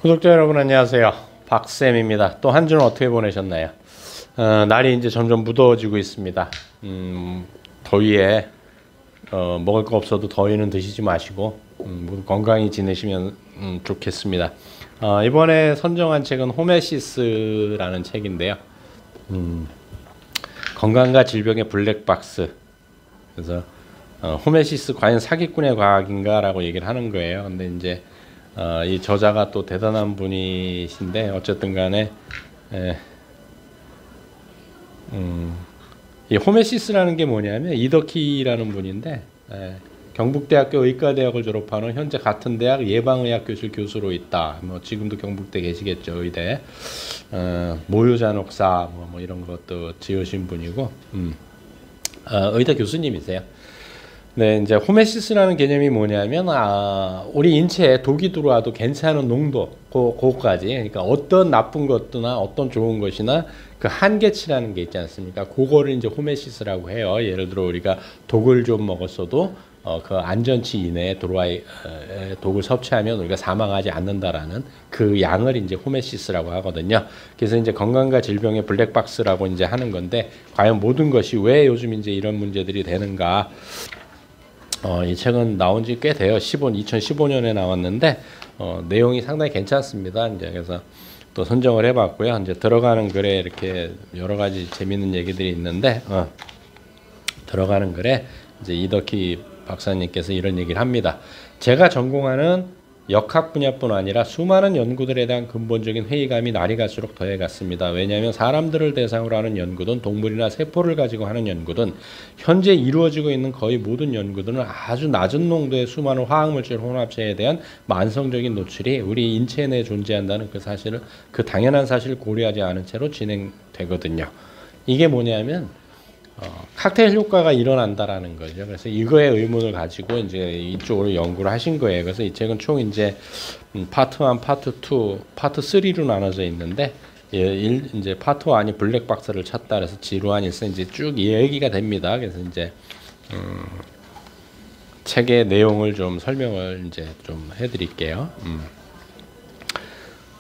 구독자 여러분 안녕하세요. 박쌤입니다. 또 한 주는 어떻게 보내셨나요? 날이 이제 점점 무더워지고 있습니다. 더위에 먹을 거 없어도 더위는 드시지 마시고 모두 건강히 지내시면 좋겠습니다. 이번에 선정한 책은 호메시스라는 책인데요. 건강과 질병의 블랙박스. 그래서 호메시스 과연 사기꾼의 과학인가 라고 얘기를 하는 거예요. 근데 이제 이 저자가 또 대단한 분이신데 어쨌든 간에 이 호메시스라는 게 뭐냐면 이덕희라는 분인데 경북대학교 의과대학을 졸업한 후 현재 같은 대학 예방의학 교실 교수로 있다. 뭐 지금도 경북대 계시겠죠. 의대 모유잔혹사 뭐 이런 것도 지으신 분이고 의대 교수님이세요. 네, 이제 호메시스라는 개념이 뭐냐면 우리 인체에 독이 들어와도 괜찮은 농도 그거까지, 그러니까 어떤 나쁜 것이나 어떤 좋은 것이나 그 한계치라는 게 있지 않습니까? 그거를 이제 호메시스라고 해요. 예를 들어 우리가 독을 좀 먹었어도 그 안전치 이내에 독을 섭취하면 우리가 사망하지 않는다라는 그 양을 이제 호메시스라고 하거든요. 그래서 이제 건강과 질병의 블랙박스라고 이제 하는 건데, 과연 모든 것이 왜 요즘 이제 이런 문제들이 되는가? 이 책은 나온 지 꽤 돼요. 2015년에 나왔는데 내용이 상당히 괜찮습니다. 이제 그래서 또 선정을 해봤고요. 이제 들어가는 글에 이렇게 여러 가지 재미있는 얘기들이 있는데 들어가는 글에 이제 이덕희 박사님께서 이런 얘기를 합니다. 제가 전공하는 역학 분야뿐 아니라 수많은 연구들에 대한 근본적인 회의감이 날이 갈수록 더해갔습니다. 왜냐하면 사람들을 대상으로 하는 연구든 동물이나 세포를 가지고 하는 연구든 현재 이루어지고 있는 거의 모든 연구들은 아주 낮은 농도의 수많은 화학물질 혼합체에 대한 만성적인 노출이 우리 인체 내에 존재한다는 그 당연한 사실을 고려하지 않은 채로 진행되거든요. 이게 뭐냐면 칵테일 효과가 일어난다라는 거죠. 그래서 이거에 의문을 가지고 이제 이쪽으로 연구를 하신 거예요. 그래서 이 책은 총 이제 파트 1, 파트 2, 파트 3로 나눠져 있는데 이제 파트 1이 블랙박스를 찾다 그래서 지루한 일생 이제 쭉 얘기가 됩니다. 그래서 이제 책의 내용을 좀 설명을 이제 좀 해드릴게요.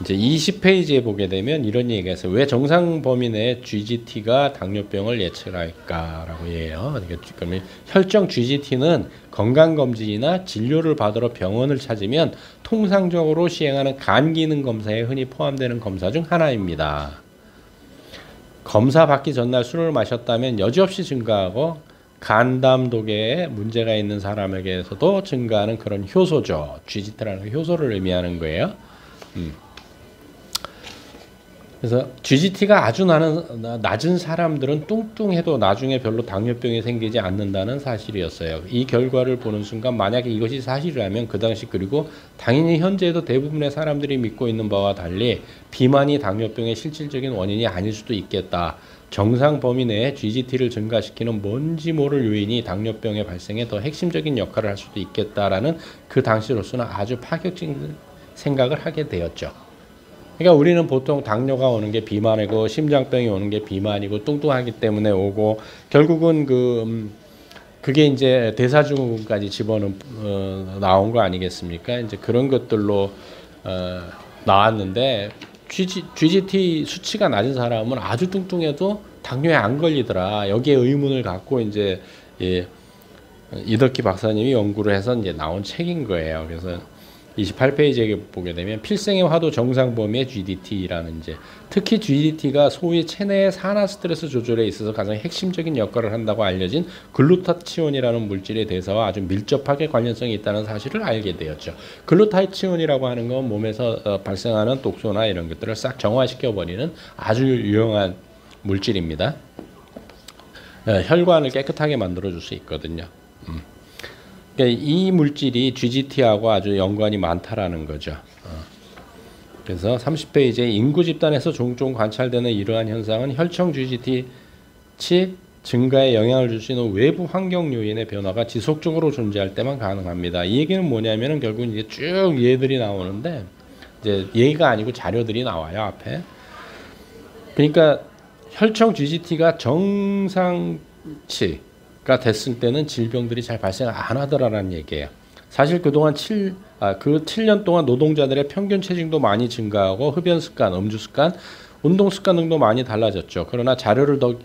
이제 20페이지에 보게 되면 이런 얘기가 있어요. 왜 정상 범위 내에 GGT가 당뇨병을 예측할까라고 해요. 그러니까 혈중 GGT는 건강검진이나 진료를 받으러 병원을 찾으면 통상적으로 시행하는 간 기능 검사에 흔히 포함되는 검사 중 하나입니다. 검사 받기 전날 술을 마셨다면 여지없이 증가하고 간담독에 문제가 있는 사람에게서도 증가하는 그런 효소죠. GGT라는 효소를 의미하는 거예요. 그래서 GGT가 아주 낮은 사람들은 뚱뚱해도 나중에 별로 당뇨병이 생기지 않는다는 사실이었어요. 이 결과를 보는 순간 만약에 이것이 사실이라면 그 당시, 그리고 당연히 현재에도 대부분의 사람들이 믿고 있는 바와 달리 비만이 당뇨병의 실질적인 원인이 아닐 수도 있겠다. 정상 범위 내에 GGT를 증가시키는 뭔지 모를 요인이 당뇨병의 발생에 더 핵심적인 역할을 할 수도 있겠다라는 그 당시로서는 아주 파격적인 생각을 하게 되었죠. 그러니까 우리는 보통 당뇨가 오는 게 비만이고 심장병이 오는 게 비만이고 뚱뚱하기 때문에 오고, 결국은 그게 이제 대사증후군까지 나온 거 아니겠습니까? 이제 그런 것들로 나왔는데 GGT 수치가 낮은 사람은 아주 뚱뚱해도 당뇨에 안 걸리더라. 여기에 의문을 갖고 이제 이덕희 박사님이 연구를 해서 이제 나온 책인 거예요. 그래서 28페이지에 보게 되면 필생의 화도 정상 범위의 GDT라는 특히 GDT가 소위 체내의 산화 스트레스 조절에 있어서 가장 핵심적인 역할을 한다고 알려진 글루타치온이라는 물질의 대사와 아주 밀접하게 관련성이 있다는 사실을 알게 되었죠. 글루타치온이라고 하는 건 몸에서 발생하는 독소나 이런 것들을 싹 정화시켜 버리는 아주 유용한 물질입니다. 혈관을 깨끗하게 만들어 줄 수 있거든요. 그러니까 이 물질이 GGT하고 아주 연관이 많다라는 거죠. 그래서 30페이지에 인구 집단에서 종종 관찰되는 이러한 현상은 혈청 GGT 증가에 영향을 줄 수 있는 외부 환경 요인의 변화가 지속적으로 존재할 때만 가능합니다. 이 얘기는 뭐냐면은 결국 이제 쭉 얘들이 나오는데, 이제 얘기가 아니고 자료들이 나와요 앞에. 그러니까 혈청 GGT가 정상치가 됐을 때는 질병들이 잘 발생 안 하더라라는 얘기예요. 사실 그동안 그 7년 동안 노동자들의 평균 체중도 많이 증가하고 흡연 습관, 음주 습관, 운동 습관 등도 많이 달라졌죠. 그러나 자료를 더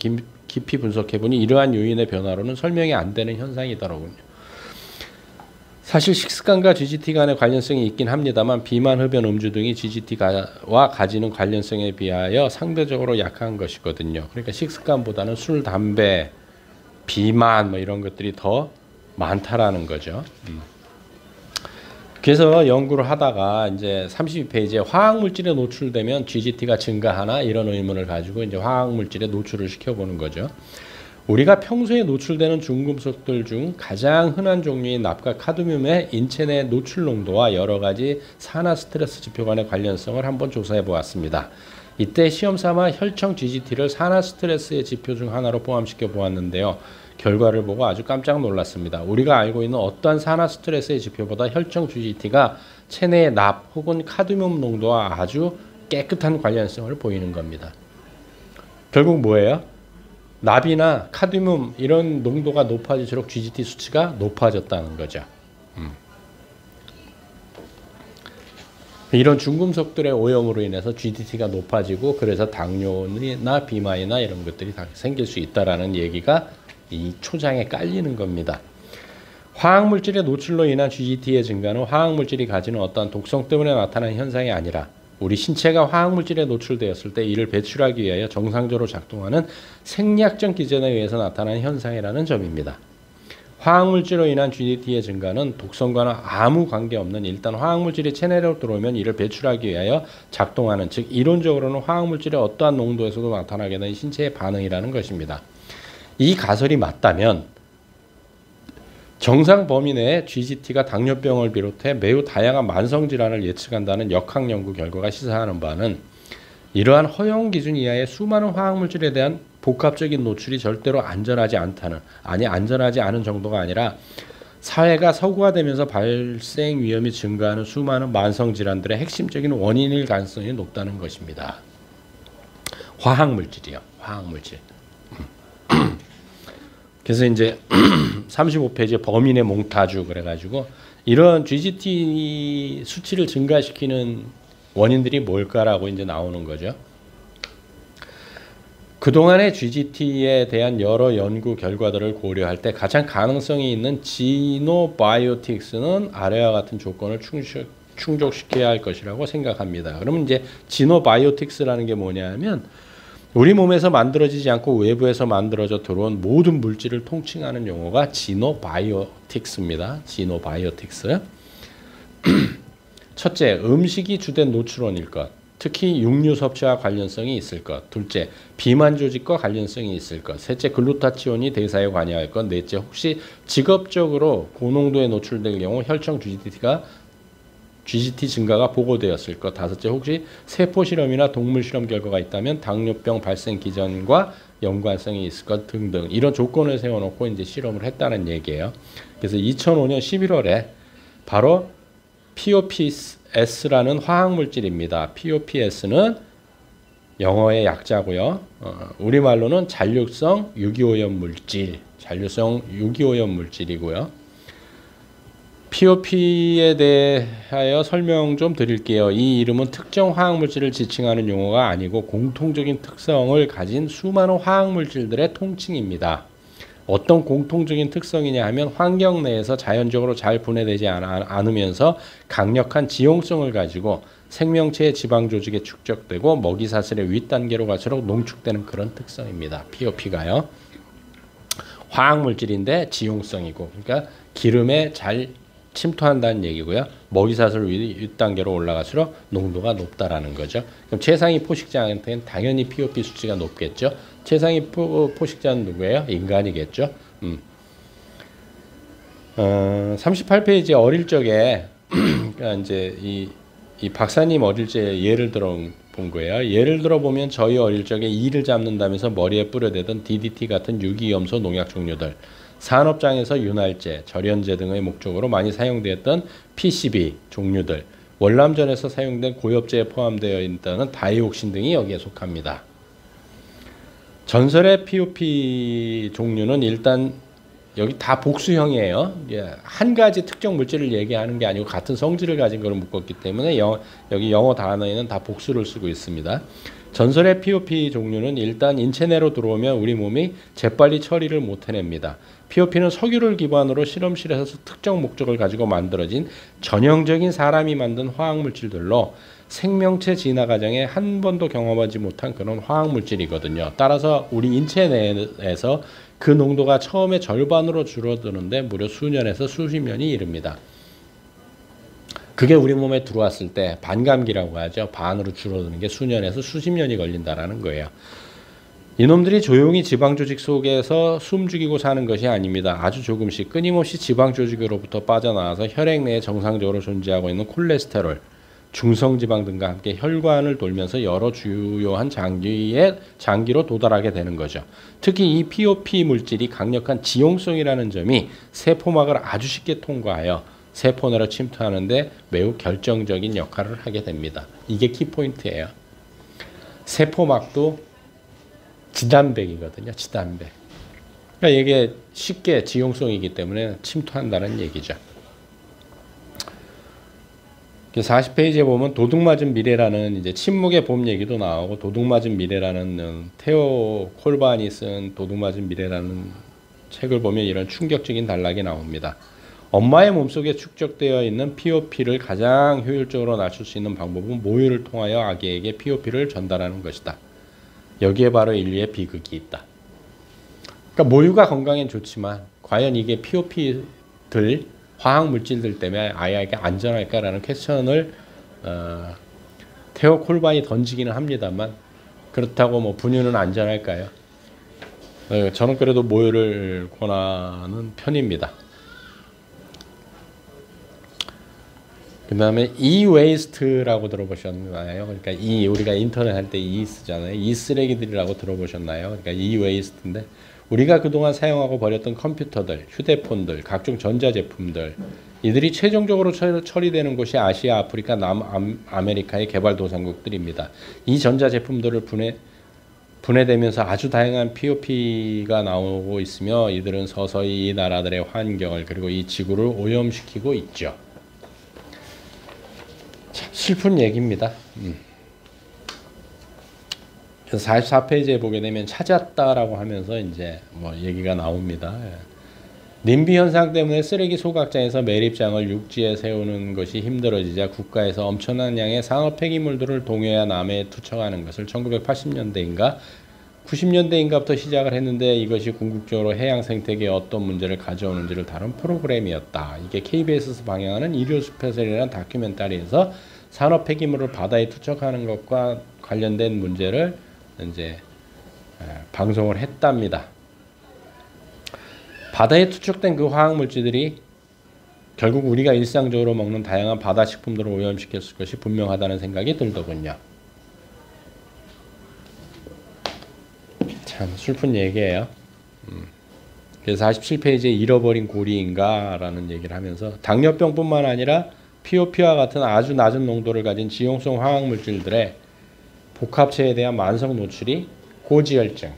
깊이 분석해 보니 이러한 요인의 변화로는 설명이 안 되는 현상이더라고요. 사실 식습관과 GGT 간의 관련성이 있긴 합니다만 비만, 흡연, 음주 등이 GGT와 가지는 관련성에 비하여 상대적으로 약한 것이거든요. 그러니까 식습관보다는 술, 담배, 비만 뭐 이런 것들이 더 많다라는 거죠. 그래서 연구를 하다가 이제 32페이지에 화학물질에 노출되면 GGT가 증가하나 이런 의문을 가지고 이제 화학물질에 노출을 시켜보는 거죠. 우리가 평소에 노출되는 중금속들 중 가장 흔한 종류인 납과 카드뮴의 인체 내 노출 농도와 여러 가지 산화 스트레스 지표 간의 관련성을 한번 조사해 보았습니다. 이때 시험 삼아 혈청 GGT를 산화 스트레스의 지표 중 하나로 포함시켜 보았는데요. 결과를 보고 아주 깜짝 놀랐습니다. 우리가 알고 있는 어떠한 산화 스트레스의 지표보다 혈청 GGT가 체내의 납 혹은 카드뮴 농도와 아주 깨끗한 관련성을 보이는 겁니다. 결국 뭐예요? 납이나 카드뮴 이런 농도가 높아질수록 GGT 수치가 높아졌다는 거죠. 이런 중금속들의 오염으로 인해서 GGT가 높아지고 그래서 당뇨나 비만이나 이런 것들이 다 생길 수 있다라는 얘기가 이 초장에 깔리는 겁니다. 화학물질의 노출로 인한 GGT의 증가는 화학물질이 가지는 어떠한 독성 때문에 나타나는 현상이 아니라 우리 신체가 화학물질에 노출되었을 때 이를 배출하기 위하여 정상적으로 작동하는 생리학적 기전에 의해서 나타나는 현상이라는 점입니다. 화학물질로 인한 GGT의 증가는 독성과는 아무 관계없는 일단 화학물질이 체내로 들어오면 이를 배출하기 위하여 작동하는 즉 이론적으로는 화학물질의 어떠한 농도에서도 나타나게 되는 신체의 반응이라는 것입니다. 이 가설이 맞다면 정상 범위 내에 GGT가 당뇨병을 비롯해 매우 다양한 만성질환을 예측한다는 역학 연구 결과가 시사하는 바는 이러한 허용 기준 이하의 수많은 화학물질에 대한 복합적인 노출이 절대로 안전하지 않은 정도가 아니라 사회가 서구화되면서 발생 위험이 증가하는 수많은 만성질환들의 핵심적인 원인일 가능성이 높다는 것입니다. 화학물질이요. 화학물질. 그래서 이제 35페이지에 범인의 몽타주 그래가지고 이런 GGT 수치를 증가시키는 원인들이 뭘까라고 이제 나오는 거죠. 그동안의 GGT에 대한 여러 연구 결과들을 고려할 때 가장 가능성이 있는 지노바이오틱스는 아래와 같은 조건을 충족시켜야 할 것이라고 생각합니다. 그러면 이제 지노바이오틱스라는 게 뭐냐면 우리 몸에서 만들어지지 않고 외부에서 만들어져 들어온 모든 물질을 통칭하는 용어가 지노바이오틱스입니다. 지노바이오틱스. 첫째, 음식이 주된 노출원일 것. 특히 육류 섭취와 관련성이 있을 것. 둘째, 비만 조직과 관련성이 있을 것. 셋째, 글루타치온이 대사에 관여할 것. 넷째, 혹시 직업적으로 고농도에 노출될 경우 혈청 GGT 증가가 보고되었을 것. 다섯째, 혹시 세포 실험이나 동물 실험 결과가 있다면 당뇨병 발생 기전과 연관성이 있을 것 등등 이런 조건을 세워놓고 이제 실험을 했다는 얘기예요. 그래서 2005년 11월에 바로 POPS라는 화학물질입니다. POPS는 영어의 약자고요. 우리말로는 잔류성 유기오염 물질이고요. POP에 대하여 설명 좀 드릴게요. 이 이름은 특정 화학물질을 지칭하는 용어가 아니고 공통적인 특성을 가진 수많은 화학물질들의 통칭입니다. 어떤 공통적인 특성이냐 하면 환경 내에서 자연적으로 잘 분해되지 않으면서 강력한 지용성을 가지고 생명체의 지방 조직에 축적되고 먹이사슬의 윗단계로 갈수록 농축되는 그런 특성입니다. POP가요. 화학물질인데 지용성이고 그러니까 기름에 잘 침투한다는 얘기고요. 먹이사슬 윗단계로 올라갈수록 농도가 높다라는 거죠. 그럼 최상위 포식자한테는 당연히 POP 수치가 높겠죠. 최상위 포식자는 누구예요? 인간이겠죠. 38페이지에 어릴 적에 그러니까 이제 이 박사님 어릴 적 예를 들어 본 거예요. 예를 들어 보면 저희 어릴 적에 이를 잡는다면서 머리에 뿌려대던 DDT 같은 유기염소 농약 종류들, 산업장에서 윤활제, 절연제 등의 목적으로 많이 사용되었던 PCB 종류들, 월남전에서 사용된 고엽제에 포함되어 있다는 다이옥신 등이 여기에 속합니다. 전설의 POP 종류는 일단 여기 다 복수형이에요. 예, 한 가지 특정 물질을 얘기하는 게 아니고 같은 성질을 가진 걸 묶었기 때문에 여기 영어 단어에는 다 복수를 쓰고 있습니다. 전설의 POP 종류는 일단 인체 내로 들어오면 우리 몸이 재빨리 처리를 못 해냅니다. POP는 석유를 기반으로 실험실에서 특정 목적을 가지고 만들어진 전형적인 사람이 만든 화학물질들로 생명체 진화 과정에 한 번도 경험하지 못한 그런 화학물질이거든요. 따라서 우리 인체 내에서 그 농도가 처음에 절반으로 줄어드는데 무려 수년에서 수십 년이 이릅니다. 그게 우리 몸에 들어왔을 때 반감기라고 하죠. 반으로 줄어드는 게 수년에서 수십 년이 걸린다라는 거예요. 이놈들이 조용히 지방 조직 속에서 숨죽이고 사는 것이 아닙니다. 아주 조금씩 끊임없이 지방 조직으로부터 빠져나와서 혈액 내에 정상적으로 존재하고 있는 콜레스테롤, 중성지방 등과 함께 혈관을 돌면서 여러 주요한 장기로 도달하게 되는 거죠. 특히 이 POP 물질이 강력한 지용성이라는 점이 세포막을 아주 쉽게 통과하여 세포 내로 침투하는데 매우 결정적인 역할을 하게 됩니다. 이게 키포인트예요. 세포막도 지단백이거든요. 지단백. 그러니까 이게 쉽게 지용성이기 때문에 침투한다는 얘기죠. 40페이지에 보면 도둑맞은 미래라는 이제 침묵의 봄 얘기도 나오고 도둑맞은 미래라는 테오 콜반이 쓴 도둑맞은 미래라는 책을 보면 이런 충격적인 단락이 나옵니다. 엄마의 몸속에 축적되어 있는 POP를 가장 효율적으로 낮출 수 있는 방법은 모유를 통하여 아기에게 POP를 전달하는 것이다. 여기에 바로 인류의 비극이 있다. 그러니까 모유가 건강엔 좋지만 과연 이게 POP들 화학 물질들 때문에 아이에게 안전할까라는 퀘스천을 테오 콜반이 던지기는 합니다만 그렇다고 뭐 분유는 안전할까요? 저는 그래도 모유를 권하는 편입니다. 그 다음에 e-waste라고 들어보셨나요? 그러니까 우리가 인터넷 할 때 쓰잖아요. 쓰레기들이라고 들어보셨나요? 그러니까 e-waste인데 우리가 그동안 사용하고 버렸던 컴퓨터들, 휴대폰들, 각종 전자제품들 이들이 최종적으로 처리되는 곳이 아시아, 아프리카, 남아메리카의 개발도상국들입니다. 이 전자제품들을 분해되면서 아주 다양한 POP가 나오고 있으며 이들은 서서히 이 나라들의 환경을 그리고 이 지구를 오염시키고 있죠. 참 슬픈 얘기입니다. 그래서 44페이지에 보게 되면 찾았다라고 하면서 이제 뭐 얘기가 나옵니다. 님비 현상 때문에 쓰레기 소각장에서 매립장을 육지에 세우는 것이 힘들어지자 국가에서 엄청난 양의 산업 폐기물들을 동해와 남해에 투척하는 것을 1980년대인가 90년대인가부터 시작을 했는데 이것이 궁극적으로 해양 생태계에 어떤 문제를 가져오는지를 다룬 프로그램이었다. 이게 KBS에서 방영하는 일요 스페셜이라는 다큐멘터리에서 산업 폐기물을 바다에 투척하는 것과 관련된 문제를 이제 방송을 했답니다. 바다에 투척된 그 화학물질들이 결국 우리가 일상적으로 먹는 다양한 바다 식품들을 오염시켰을 것이 분명하다는 생각이 들더군요. 참 슬픈 얘기예요. 그래서 47페이지에 잃어버린 고리인가 라는 얘기를 하면서 당뇨병뿐만 아니라 POP와 같은 아주 낮은 농도를 가진 지용성 화학물질들의 복합체에 대한 만성 노출이 고지혈증,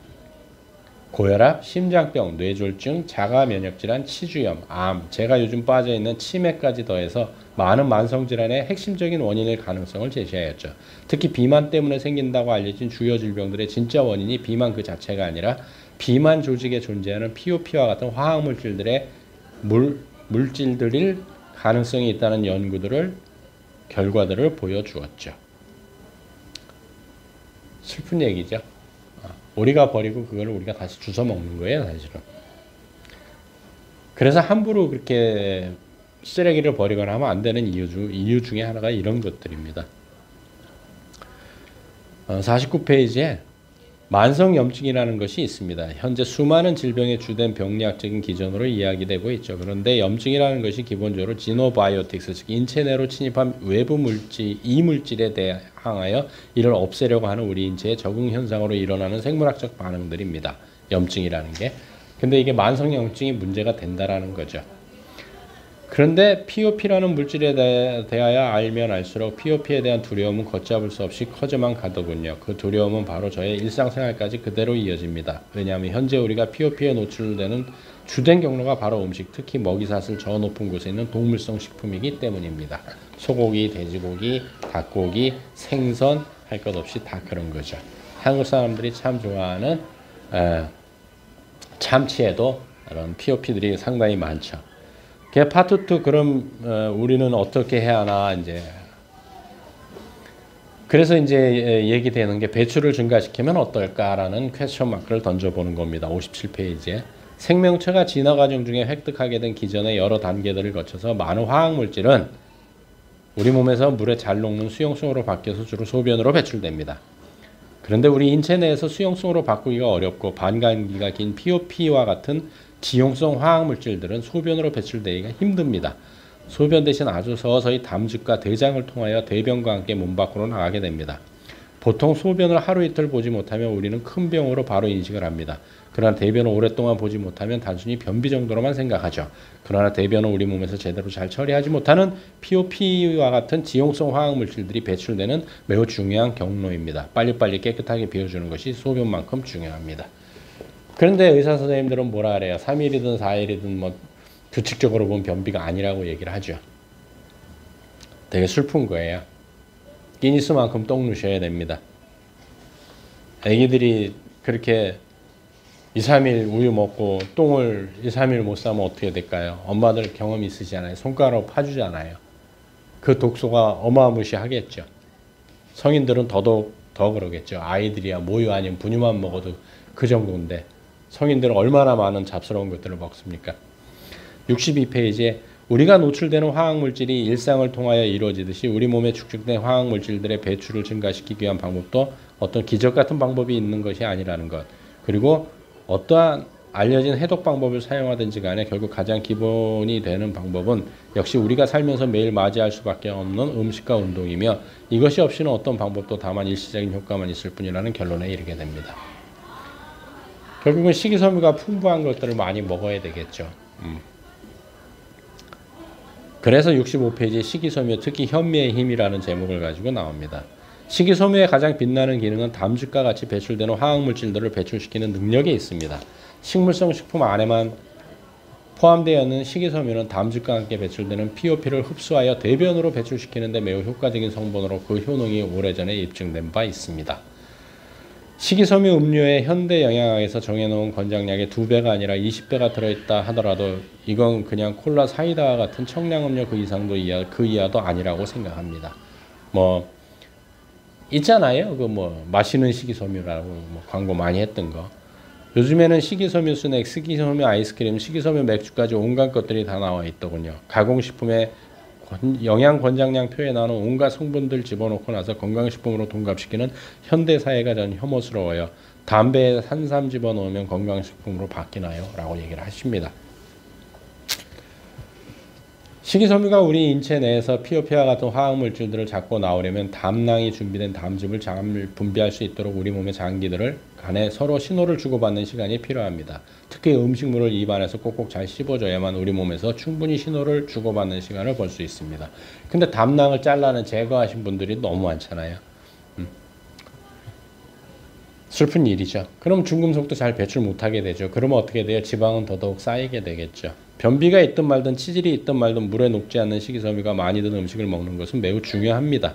고혈압, 심장병, 뇌졸중, 자가면역질환, 치주염, 암, 제가 요즘 빠져있는 치매까지 더해서 많은 만성질환의 핵심적인 원인일 가능성을 제시하였죠. 특히 비만 때문에 생긴다고 알려진 주요 질병들의 진짜 원인이 비만 그 자체가 아니라 비만 조직에 존재하는 POP와 같은 화학물질들의 물질들일 가능성이 있다는 결과들을 보여주었죠. 슬픈 얘기죠. 우리가 버리고 그걸 우리가 다시 주워 먹는 거예요, 사실은. 그래서 함부로 그렇게 쓰레기를 버리거나 하면 안 되는 이유 중에 하나가 이런 것들입니다. 49페이지에 만성염증이라는 것이 있습니다. 현재 수많은 질병의 주된 병리학적인 기전으로 이야기되고 있죠. 그런데 염증이라는 것이 기본적으로 지노바이오틱스, 즉 인체 내로 침입한 외부 물질, 이물질에 대항하여 이를 없애려고 하는 우리 인체의 적응 현상으로 일어나는 생물학적 반응들입니다. 염증이라는 게. 근데 이게 만성염증이 문제가 된다라는 거죠. 그런데 POP라는 물질에 대하여 알면 알수록 POP에 대한 두려움은 걷잡을 수 없이 커져만 가더군요. 그 두려움은 바로 저의 일상생활까지 그대로 이어집니다. 왜냐하면 현재 우리가 POP에 노출되는 주된 경로가 바로 음식, 특히 먹이사슬 저 높은 곳에 있는 동물성 식품이기 때문입니다. 소고기, 돼지고기, 닭고기, 생선 할 것 없이 다 그런 거죠. 한국 사람들이 참 좋아하는 참치에도 이런 POP들이 상당히 많죠. 파트 2 그럼 우리는 어떻게 해야 하나 이제 그래서 이제 얘기되는 게 배출을 증가시키면 어떨까라는 퀘스천 마크를 던져보는 겁니다. 57페이지에 생명체가 진화 과정 중에 획득하게 된 기전의 여러 단계들을 거쳐서 많은 화학 물질은 우리 몸에서 물에 잘 녹는 수용성으로 바뀌어서 주로 소변으로 배출됩니다. 그런데 우리 인체 내에서 수용성으로 바꾸기가 어렵고 반감기가 긴 POP와 같은 지용성 화학 물질들은 소변으로 배출되기가 힘듭니다. 소변 대신 아주 서서히 담즙과 대장을 통하여 대변과 함께 몸 밖으로 나가게 됩니다. 보통 소변을 하루 이틀 보지 못하면 우리는 큰 병으로 바로 인식을 합니다. 그러나 대변을 오랫동안 보지 못하면 단순히 변비 정도로만 생각하죠. 그러나 대변은 우리 몸에서 제대로 잘 처리하지 못하는 POP와 같은 지용성 화학 물질들이 배출되는 매우 중요한 경로입니다. 빨리빨리 깨끗하게 비워주는 것이 소변만큼 중요합니다. 그런데 의사 선생님들은 뭐라 그래요? 3일이든 4일이든 뭐 규칙적으로 본 변비가 아니라고 얘기를 하죠. 되게 슬픈 거예요. 기니스만큼 똥 누셔야 됩니다. 애기들이 그렇게 2, 3일 우유 먹고 똥을 2, 3일 못 싸면 어떻게 될까요? 엄마들 경험 있으시잖아요. 손가락 파주잖아요. 그 독소가 어마무시하겠죠. 성인들은 더더욱 더 그러겠죠. 아이들이야 모유 아니면 분유만 먹어도 그 정도인데 성인들은 얼마나 많은 잡스러운 것들을 먹습니까? 62페이지에 우리가 노출되는 화학물질이 일상을 통하여 이루어지듯이 우리 몸에 축적된 화학물질들의 배출을 증가시키기 위한 방법도 어떤 기적 같은 방법이 있는 것이 아니라는 것. 그리고 어떠한 알려진 해독 방법을 사용하든지 간에 결국 가장 기본이 되는 방법은 역시 우리가 살면서 매일 맞이할 수밖에 없는 음식과 운동이며 이것이 없이는 어떤 방법도 다만 일시적인 효과만 있을 뿐이라는 결론에 이르게 됩니다. 결국은 식이섬유가 풍부한 것들을 많이 먹어야 되겠죠. 그래서 65페이지에 식이섬유, 특히 현미의 힘이라는 제목을 가지고 나옵니다. 식이섬유의 가장 빛나는 기능은 담즙과 같이 배출되는 화학물질들을 배출시키는 능력에 있습니다. 식물성 식품 안에만 포함되어 있는 식이섬유는 담즙과 함께 배출되는 POP를 흡수하여 대변으로 배출시키는 데 매우 효과적인 성분으로 그 효능이 오래전에 입증된 바 있습니다. 식이섬유 음료의 현대 영양학에서 정해놓은 권장량의 2배가 아니라 20배가 들어있다 하더라도 이건 그냥 콜라 사이다와 같은 청량음료 그 이상도 그 이하도 아니라고 생각합니다. 뭐 있잖아요. 그 뭐 마시는 식이섬유라고 뭐 광고 많이 했던 거. 요즘에는 식이섬유 스낵, 식이섬유 아이스크림, 식이섬유 맥주까지 온갖 것들이 다 나와 있더군요. 가공식품에 영양 권장량 표에 나오는 온갖 성분들 집어넣고 나서 건강식품으로 동갑시키는 현대사회가 전 혐오스러워요. 담배에 산삼 집어넣으면 건강식품으로 바뀌나요? 라고 얘기를 하십니다. 식이섬유가 우리 인체 내에서 POP와 같은 화학물질들을 잡고 나오려면 담낭이 준비된 담즙을 잘 분비할 수 있도록 우리 몸의 장기들을 간에 서로 신호를 주고받는 시간이 필요합니다. 특히 음식물을 입안에서 꼭꼭 잘 씹어줘야만 우리 몸에서 충분히 신호를 주고받는 시간을 벌 수 있습니다. 근데 담낭을 잘라는 제거하신 분들이 너무 많잖아요. 슬픈 일이죠. 그럼 중금속도 잘 배출 못하게 되죠. 그러면 어떻게 돼요? 지방은 더더욱 쌓이게 되겠죠. 변비가 있든 말든 치질이 있든 말든 물에 녹지 않는 식이섬유가 많이 든 음식을 먹는 것은 매우 중요합니다.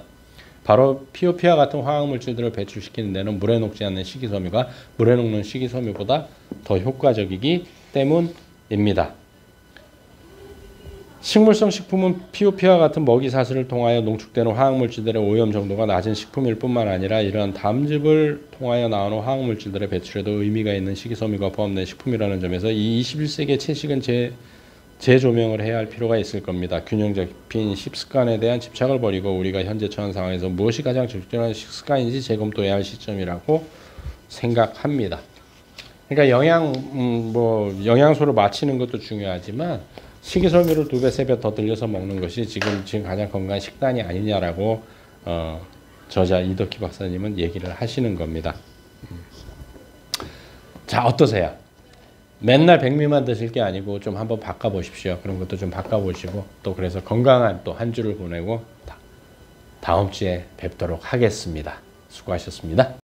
바로 POP와 같은 화학물질들을 배출시키는 데는 물에 녹지 않는 식이섬유가 물에 녹는 식이섬유보다 더 효과적이기 때문입니다. 식물성 식품은 POP와 같은 먹이 사슬을 통하여 농축되는 화학물질들의 오염 정도가 낮은 식품일 뿐만 아니라 이러한 담즙을 통하여 나오는 화학물질들의 배출에도 의미가 있는 식이섬유가 포함된 식품이라는 점에서 이 21세기의 채식은 재조명을 해야 할 필요가 있을 겁니다. 균형 잡힌 식습관에 대한 집착을 버리고 우리가 현재 처한 상황에서 무엇이 가장 적절한 식습관인지 재검토해야 할 시점이라고 생각합니다. 그러니까 영양소를 맞추는 것도 중요하지만 식이섬유를 2배, 3배 더 들려서 먹는 것이 지금 가장 건강한 식단이 아니냐라고 저자 이덕희 박사님은 얘기를 하시는 겁니다. 자, 어떠세요? 맨날 백미만 드실 게 아니고 좀 한번 바꿔보십시오. 그런 것도 좀 바꿔보시고 또 그래서 건강한 또 한 주를 보내고 다음 주에 뵙도록 하겠습니다. 수고하셨습니다.